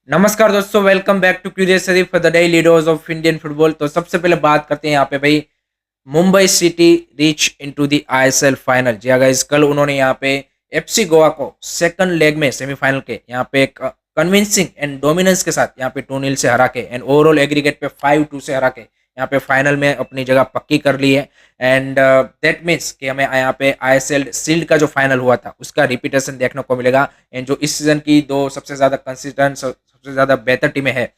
नमस्कार दोस्तों, welcome back to curious Sharif for the daily dose of Indian football. तो सबसे पहले बात करते हैं यहाँ पे भाई, Mumbai City reach into the ISL final. जी हाँ गाइस, कल उन्होंने यहाँ पे एफसी गोवा को सेकंड लेग में सेमीफाइनल के यहाँ पे कन्विंसिंग एंड डोमिनेंस के साथ यहाँ पे 2-0 से हरा के एंड ओवरऑल एग्रीगेट पे 5-2 से हरा के यहाँ पे फाइनल में अपनी जगह पक्की कर ली है। एंड दैट मीन्स कि हमें यहाँ पे आईएसएल सील्ड का जो फाइनल हुआ था उसका रिपीटेशन देखने को मिलेगा। एंड जो इस सीजन की दो सबसे ज्यादा कंसिस्टेंट, सबसे ज्यादा बेहतर टीमें हैं,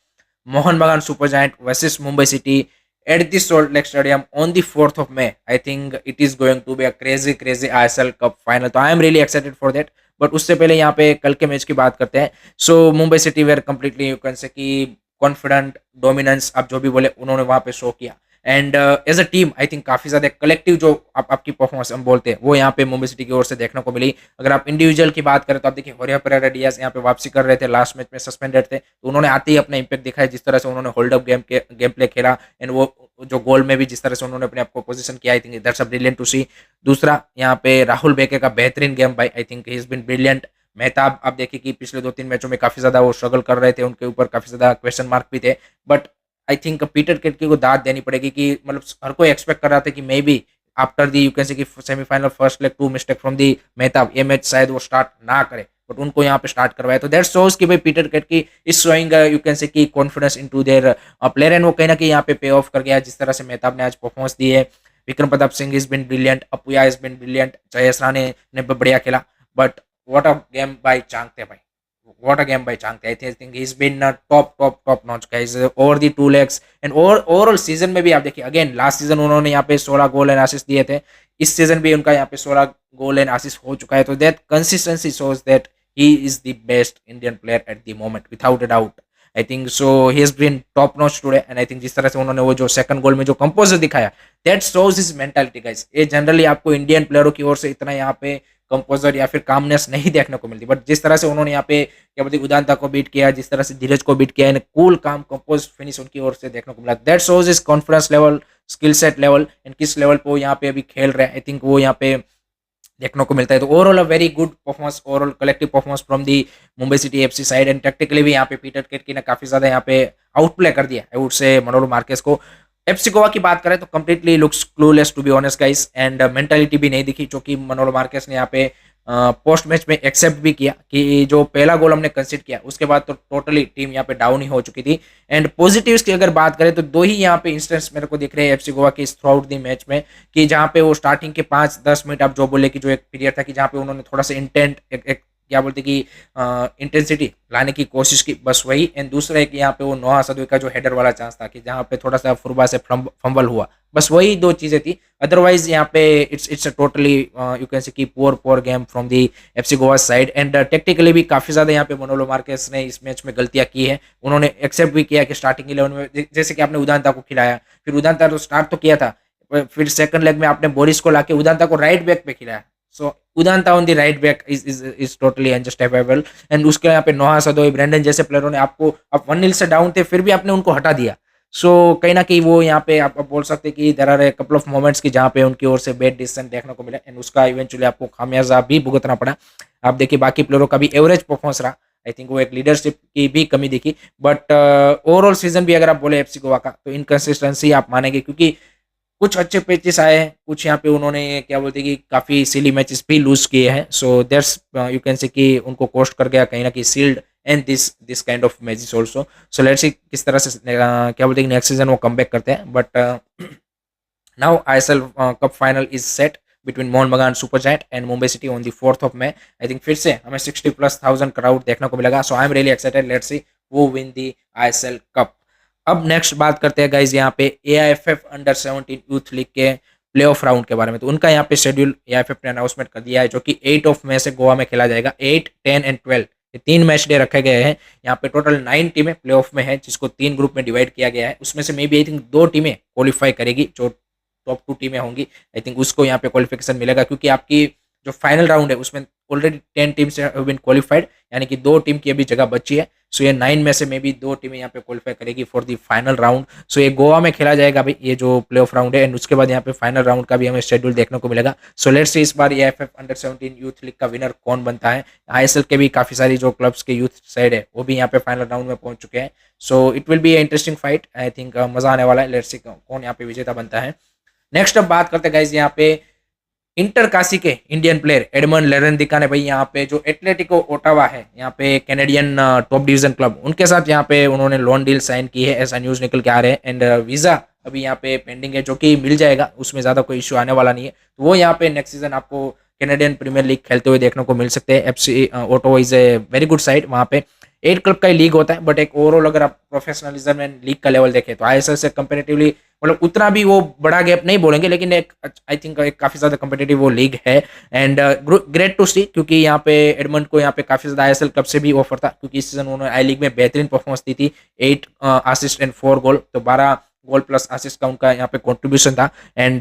Mohan Bagan Super giant versus Mumbai city at the Salt Lake Stadium on the 4th of May. I think it is going to be a crazy ISL Cup final. तो I am really excited for that. But उससे पहले यहाँ पे कल के match की बात करते हैं। So Mumbai City were completely you can say कि कॉन्फिडेंट, डोमिनेंस, आप जो भी बोले, उन्होंने वहाँ पे शो किया। And as a team I think काफी ज्यादा कलेक्टिव जो आपकी परफॉर्मेंस हम बोलते हैं वो यहाँ पे मुंबई सिटी की ओर से देखने को मिली। अगर आप इंडिविजुअल की बात करें तो आप देखिए, होरिया परेरा डियाज यहाँ पे वापसी कर रहे थे, लास्ट मैच में सस्पेंडेड थे, तो उन्होंने आते ही अपना इंपैक्ट दिखाया। जिस तरह से उन्होंने होल्ड अप गेम प्ले खेला एंड वो जो गोल में भी जिस तरह से उन्होंने अपने आप को पोजीशन किया, I think that's a brilliant to see. दूसरा यहाँ पे राहुल बेके का बेहतरीन गेम भाई, I think he is been brilliant. Mehtab आप देखिए कि पिछले 2-3 मैचों में काफी ज्यादा वो स्ट्रगल कर रहे थे, उनके ऊपर काफी ज्यादा क्वेश्चन मार्क भी थे। But I think Peter Ketki को दाद देनी पड़ेगी कि मतलब हर कोई एक्सपेक्ट कर रहा था कि maybe after the you can say कि semifinal first leg 2 mistake from the Mehtab, ये मैच शायद वो स्टार्ट ना करे, बट उनको यहाँ पे स्टार्ट करवाया। तो दैट शोज कि भाई पीटर केटकी is showing you can say कि confidence into their player, and वो कहीं ना कहीं यहाँ पे पे ऑफ कर गया जिस तरह से मेहताब ने आज परफॉर्मेंस दी है। Vikram Pratap Singh is been brilliant, Apuia is been brilliant, Jayesh Rane ने बढ़िया खेला। But what a game by Chhangte भाई, what a game by Changte. I think he's been a top notch guys over the 2 legs and overall season में भी आप देखिए, अगेन लास्ट सीजन उन्होंने यहाँ पे 16 गोल एंड असिस्ट दिए थे, इस सीजन भी उनका यहाँ पे 16 गोल एंड असिस्ट हो चुका है। तो that consistency shows that he is the best Indian player at the moment without a doubt. I think so he has been top notch today and I think जिस तरह से उन्होंने वो जो सेकंड गोल में जो कंपोजर दिखाया, that shows his mentality guys. ये जनरली आपको इंडियन प्लेयरों की ओर से इतना यहाँ पे कंपोजर या फिर कामनेस नहीं देखने को मिलती, बट जिस तरह से उन्होंने यहाँ पे क्या बोलते उदांता को बीट किया, जिस तरह से धीरज को बीट किया, इन कूल काम कंपोज फिनिश उनकी ओर से देखने को मिला। That shows is confidence level, skill set level and किस लेवल पे वो यहाँ पे अभी खेल रहे हैं, आई थिंक वो यहाँ पे देखने को मिलता है। तो overall a very good performance, overall collective performance from the Mumbai City FC side. And tactically भी यहाँ पे पीटर केटकी ने काफी ज्यादा यहाँ पे आउटप्ले कर दिया I would say Manolo Marquez को। एफसी गोवा की बात करें तो completely looks clueless to be honest guys, and mentality भी नहीं दिखी, जो कि मनोरो मार्केस ने यहाँ पे पोस्ट मैच में एक्सेप्ट भी किया कि जो पहला गोल हमने कंसीड किया उसके बाद तो टोटली टीम यहाँ पे डाउन ही हो चुकी थी। एंड पॉजिटिव्स की अगर बात करें तो दो ही यहाँ पे इंस्टेंस मेरे को दिख रहे हैं एफसी गोवा के थ्रू आउट दी मैच में, कि जहाँ पे वो स्टार्टिंग के 5-10 मिनट आप जो बोले कि जो एक पीरियड था कि जहाँ पे उन्होंने थोड़ा सा इंटेंट एक क्या बोलते कि इंटेंसिटी लाने की कोशिश की, बस वही। एंड दूसरा एक यहाँ पे वो नोहा सदोई का जो हेडर वाला चांस था कि जहाँ पे थोड़ा सा फुरबा से फंबल हुआ, बस वही दो चीजें थी। अदरवाइज यहाँ पे it's a totally you can say कि poor game from the FC Goa side. And technically भी काफी ज्यादा यहाँ पे मनोलो मार्केस ने इस मैच में गलतियां की है। उन्होंने एक्सेप्ट भी किया कि स्टार्टिंग 11 में जैसे कि आपने उदांता को खिलाया, फिर उदांता तो स्टार्ट तो किया था, फिर सेकंड लेग में आपने बोरिस को लाके उदांता को राइट बैक पे खिलाया। So Udanta on the right back is totally unjustifiable. And उसके यहाँ पे नोहा सदोई, ब्रेंडन जैसे प्लेयरों ने आपको, आप 1-0 से डाउन थे फिर भी आपने उनको हटा दिया। सो कहीं ना कहीं वो यहाँ पे आप बोल सकते हैं कि there are a couple of moments की जहाँ पे उनकी ओर से बैड डिसीजन देखने को मिला एंड उसका इवेंचुअली आपको खामियाजा भी भुगतना पड़ा। आप देखिए बाकी प्लेयरों का भी एवरेज परफॉर्मेंस रहा, आई थिंक वो एक लीडरशिप की भी कमी दिखी। बट ओवरऑल सीजन भी अगर आप बोले एफसी गोवा का तो इनकंसिस्टेंसी आप मानेंगे, क्योंकि कुछ अच्छे पैचेस आए हैं, कुछ यहाँ पे उन्होंने क्या बोलते हैं कि काफी सिली मैचेस भी लूज किए हैं। So that's you can say कि उनको कॉस्ट कर गया कहीं ना कहीं sealed and this kind of matches also. So let's see किस तरह से क्या बोलते हैं नेक्स्ट सीजन वो कमबैक करते हैं। But now ISL cup final is set between Mohun Bagan Super Giant and Mumbai City on the 4th of May। I think फिर से हमें 60,000+ क्राउड देखने को मिलेगा। So I am really excited, let's see वो विन द आईएसएल कप। अब next बात करते हैं गाइज यहाँ पे एआईएफएफ अंडर 17 यूथ लीग के प्ले ऑफ राउंड के बारे में। तो उनका यहाँ पे शेड्यूल एआईएफएफ ने अनाउंसमेंट कर दिया है, जो कि 8 of May से गोवा में खेला जाएगा। 8, 10 एंड 12 ये 3 मैच डे रखे गए हैं। यहाँ पे टोटल 9 टीमें प्ले ऑफ में है, जिसको 3 ग्रुप में डिवाइड किया गया है। उसमें से मे बी आई थिंक 2 टीमें क्वालिफाई करेगी, जो टॉप 2 टीमें होंगी, आई थिंक उसको यहाँ पे क्वालिफिकेशन मिलेगा, क्योंकि आपकी जो फाइनल राउंड है उसमें already 10 teams have been qualified, यानी कि 2 टीम की अभी जगह बची है। सो ये 9 में से मे बी 2 टीमें यहाँ पे क्वालिफाई करेगी फॉर द फाइनल राउंड। सो ये गोवा में खेला जाएगा भाई, ये जो प्ले ऑफ राउंड है, एंड उसके बाद यहाँ पे फाइनल राउंड का भी हमें शेड्यूल देखने को मिलेगा। सो लेट्स सी इस बार ये एफएफ अंडर 17 यूथ लीग का विनर कौन बनता है। आईएसएल के भी काफी सारी जो क्लब्स के यूथ साइड है वो भी यहाँ पे फाइनल राउंड में पहुंच चुके हैं। So it will be interesting fight, I think मजा आने वाला है। लेट्स सी कौन यहाँ पे विजेता बनता है। नेक्स्ट अब बात करते हैं गाइस यहाँ पे इंटर काशी के इंडियन प्लेयर एडमंड लेरेंदिका ने भाई यहाँ पे जो एटलेटिको ओटावा है, यहाँ पे कैनेडियन टॉप डिवीजन क्लब, उनके साथ यहाँ पे उन्होंने लोन डील साइन की है, ऐसा न्यूज निकल के आ रहे हैं। एंड वीजा अभी यहाँ पे पेंडिंग है, जो कि मिल जाएगा, उसमें ज्यादा कोई इश्यू आने वाला नहीं है। तो वो यहाँ पे नेक्स्ट सीजन आपको कैनेडियन प्रीमियर लीग खेलते हुए देखने को मिल सकते हैं। FC Ottawa is a very good side, वहाँ पे 8 क्लब का ही लीग होता है, बट एक ओवरऑल अगर आप प्रोफेशनलिज्म एंड लीग का लेवल देखें तो आईएसएल से कंपेरेटिवली मतलब उतना भी वो बड़ा गैप नहीं बोलेंगे, लेकिन एक आई थिंक एक काफी ज्यादा कंपेटिटिव वो लीग है। एंड ग्रेट टू सी, क्योंकि यहाँ पे एडमंड को यहाँ पे काफी ज्यादा आईएसएल क्लब से भी ऑफर था, क्योंकि इस सीजन उन्होंने आई लीग में बेहतरीन परफॉर्मेंस दी थी। 8 असिस्ट एंड 4 गोल, तो 12 गोल प्लस असिस्ट का उनका यहाँ पे कंट्रीब्यूशन था। एंड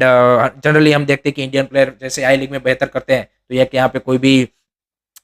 जनरली हम देखते हैं कि इंडियन प्लेयर जैसे आई लीग में बेहतर करते हैं तो यह यहाँ पे कोई भी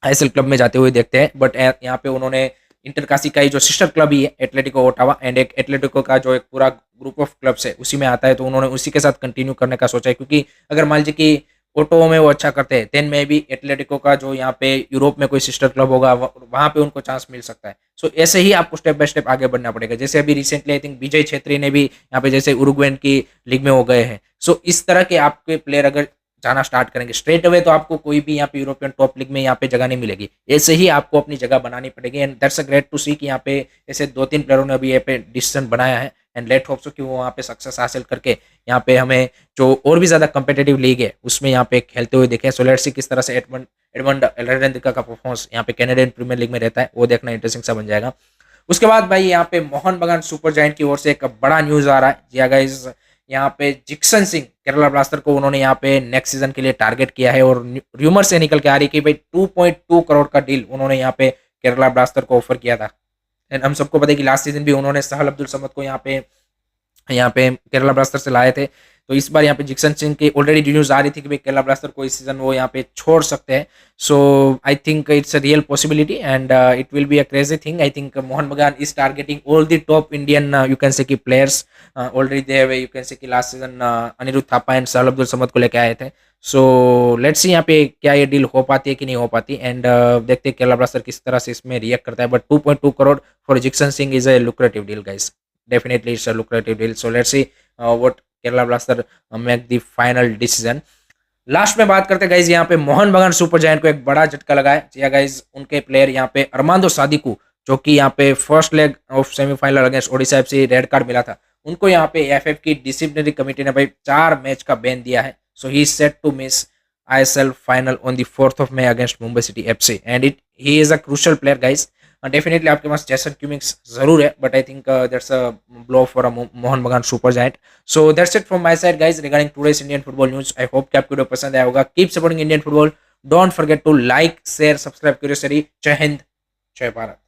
आईएसएल क्लब में जाते हुए देखते हैं, बट यहाँ पे उन्होंने इंटरकाशी का ही जो सिस्टर क्लब ही है एटलेटिको ओटावा, एंड एक एटलेटिको का जो एक पूरा ग्रुप ऑफ क्लब्स है उसी में आता है, तो उन्होंने उसी के साथ कंटिन्यू करने का सोचा है। क्योंकि अगर मान लीजिए कि ओटावा में वो अच्छा करते हैं, देन में भी एटलेटिको का जो यहाँ पे यूरोप में कोई सिस्टर क्लब होगा वहां पे उनको चांस मिल सकता है। सो ऐसे ही आपको स्टेप बाय स्टेप आगे बढ़ना पड़ेगा। जैसे अभी रिसेंटली आई थिंक विजय छेत्री ने भी यहाँ पे जैसे उरुग्वेन की लीग में हो गए हैं। सो इस तरह के आपके प्लेयर अगर जाना स्टार्ट करेंगे स्ट्रेट अवे, तो आपको कोई भी यहाँ पे यूरोपियन टॉप लीग में यहाँ पे जगह नहीं मिलेगी। ऐसे ही आपको अपनी जगह बनानी पड़ेगी, and that's a great to see कि यहाँ पे ऐसे 2-3 प्लेयरों ने अभी यहाँ पे डिसीजन बनाया है। एंड लेट होप सो कि वो वहाँ पे सक्सेस हासिल करके यहाँ पे हमें जो और भी ज्यादा कंपेटेटिव लीग है उसमें यहाँ पे खेलते हुए देखें। सो लेट्स सी किस तरह से एडमंड लेरेंदिका का परफॉर्मेंस यहाँ पे कैनेडियन प्रीमियर लीग में रहता है, वो देखना इंटरेस्टिंग सा बन जाएगा। उसके बाद भाई यहाँ पे मोहन बगान सुपर जायंट की ओर से एक बड़ा न्यूज आ रहा है। जी गाइस, यहाँ पे जिक्सन सिंह केरला ब्लास्टर को उन्होंने यहाँ पे नेक्स्ट सीजन के लिए टारगेट किया है, और र्यूमर से निकल के आ रही कि भाई 2.2 करोड़ का डील उन्होंने यहाँ पे केरला ब्लास्टर को ऑफर किया था। एंड हम सबको पता है कि लास्ट सीजन भी उन्होंने सहल अब्दुल समद को यहाँ पे केरला ब्लास्टर से लाए थे। तो इस बार यहाँ पे जिक्सन सिंह की ऑलरेडी न्यूज आ रही थी कि भाई केरला ब्लास्टर को इस सीजन वो यहाँ पे छोड़ सकते हैं। So I think it's a real possibility and it will be a crazy thing. I think Mohun Bagan is targeting all the top Indian you can say की players already they have, you can say की last season Anirudh Thapa and Sahal Abdul Samad को लेके आए थे। सो let's सी यहाँ पे क्या ये डील हो पाती है कि नहीं हो पाती, एंड देखते हैं केरला ब्लास्टर किस तरह से इसमें रिएक्ट करता है। But 2.2 crore for Jeakson Singh is a lucrative deal guys, definitely it's a lucrative deal. So let's see what Kerala Blaster make the final decision. Last में बात करते हैं गाइज, यहाँ पे मोहन बगान सुपर जायंट को एक बड़ा झटका लगा है। जी गाइज, उनके प्लेयर यहाँ पे अरमांदो सादिकू, जो कि यहाँ पे first leg of semifinal against Odisha FC red card मिला था, उनको यहाँ पे एफएफ की डिसिप्लिनरी कमेटी ने भाई 4 मैच का बैन दिया है। So he is set to miss ISL final on the 4th of May against Mumbai City FC, and he is a crucial player guys. Definitely आपके पास जैसन क्यूमिंग्स जरूर है, but I think that's a blow for a Mohun Bagan Super Giant. So that's it from my side guys regarding today's Indian football news. I hope कि आपको video पसंद आया होगा। Keep supporting Indian football, don't forget to like share subscribe curious. जय हिंद, जय भारत।